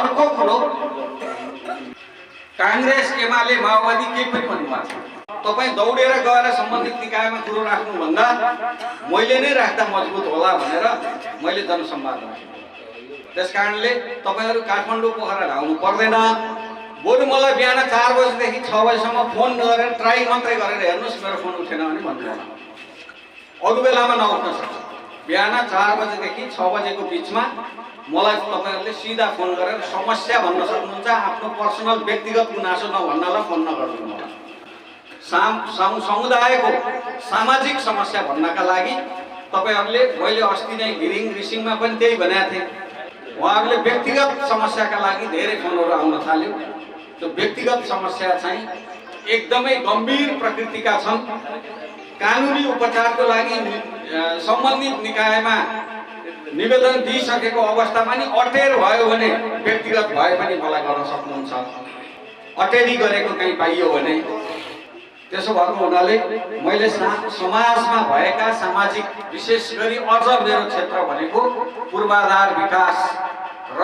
अर्को कुरो कांग्रेस एमाले माओवादी केही पनि भन्नुभएको छ। तपाईँ दौडेर गएर सम्बन्धित निकायमा कुरो राख्नुभन्दा मैले नै राख्दा मजबुत होला भनेर मैले जनसंवाद राखेँ। त्यसकारणले तपाईहरु काठमाडौँ पोखरा धाउनु पर्दैन। बरु मलाई बिहान 4 बजेदेखि 6 बजेसम्म फोन गरेर ट्राई मात्रै गरेर हेर्नुस् मेरो फोन उठेन भने भन्नु होला। अरु बेलामा नउठ्न सक्छ। बिहान 4 बजेदेखि 6 बजेको बीचमा मलाई तपाईहरुले सिधा फोन गरेर समस्या भन्न सक्नुहुन्छ। आफ्नो पर्सनल व्यक्तिगत गुनासो नभन्नलाई फोन नगर्नु होला। समुदायको सामाजिक समस्या भन्नका लागि तपाईहरुले मैले अस्ति नै घिरिङ रिसिङमा पनि त्यही भनेको थिएँ। उहाँहरूले व्यक्तिगत समस्याका लागि धेरै फोनहरु आउन थाल्यो। त्यो व्यक्तिगत समस्या चाहिँ एकदमै गम्भीर प्रकृतिका छन्। कानुनी उपचारको लागि सम्बन्धित निकायमा निवेदन दिइसकेको अवस्थामा नि अटेर भयो भने व्यक्तिगत भए पनि मलाई गर्न सक्नुहुन्छ। अटेरी गरेको कहीँ पाइयो भने त्यसो भएको हुनाले मैले समाजमा भएका सामाजिक विशेष गरी अझ मेरो क्षेत्र भनेको पूर्वाधार विकास र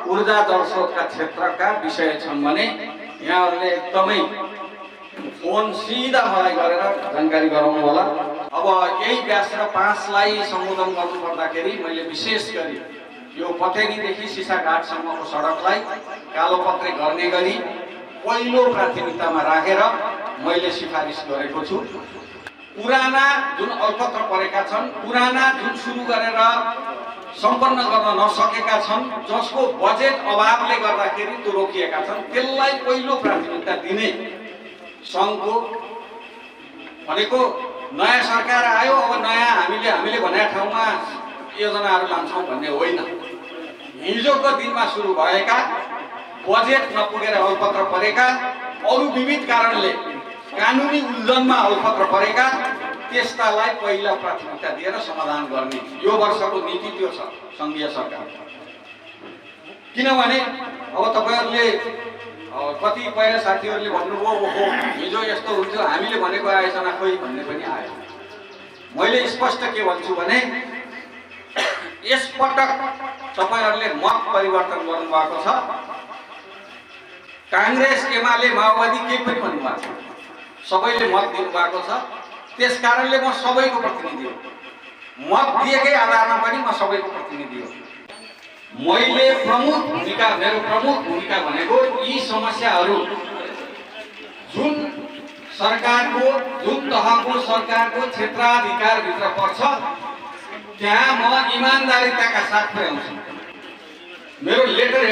ऊर्जा जलस्रोतका क्षेत्रका विषय छन् भने यहाँहरूले एकदमै फोन सिधा मलाई गरेर जानकारी गराउनु होला। अब यही व्यास र 5 लाई सम्बोधन गर्नुपर्दाखेरि मैले विशेष गरी यो पथेनीदेखि सिसाघाटसम्मको सडकलाई कालोपत्रे गर्ने गरी पहिलो प्राथमिकतामा राखेर मैले सिफारिस गरेको छु। पुराना जुन अल्पत्र परेका छन्, पुराना जुन सुरु गरेर सम्पन्न गर्न नसकेका छन्, जसको बजेट अभावले गर्दाखेरि त्यो रोकिएका छन्, त्यसलाई पहिलो प्राथमिकता दिने संघको भनेको नयाँ सरकार आयो अब नयाँ हामीले भनेका ठाउँमा योजनाहरू लान्छौँ भन्ने होइन। हिजोको दिनमा सुरु भएका बजेट नपुगेर अल्पत्र परेका, अरू विविध कारणले कानुनी उल्लङ्घनमा अल्पत्र परेका त्यस्तालाई पहिला प्राथमिकता दिएर समाधान गर्ने यो वर्षको नीति त्यो छ संघीय सरकार। किनभने अब तपाईहरुले कतिपय साथीहरूले भन्नुभयो ओहो हिजो यस्तो हुन्थ्यो हामीले भनेको आयोजना खोइ भन्ने पनि आयो। मैले स्पष्ट के भन्छु भने यसपटक तपाईहरुले मत परिवर्तन गर्नुभएको छ। कांग्रेस एमाले माओवादी केही पनि भन्नुभएको छ। सबैले मत दिनुभएको छ। त्यसकारणले म सबैको प्रतिनिधि हो। मत दिएकै आधारमा पनि म सबैको प्रतिनिधि हो। मैले मेरो प्रमुख भूमिका भनेको यी समस्याहरू जुन सरकारको जुन तहको सरकारको क्षेत्राधिकार भित्र पर्छ त्यहाँ म इमानदारीताका साथ पुर्याउँछु। मेरो लेटर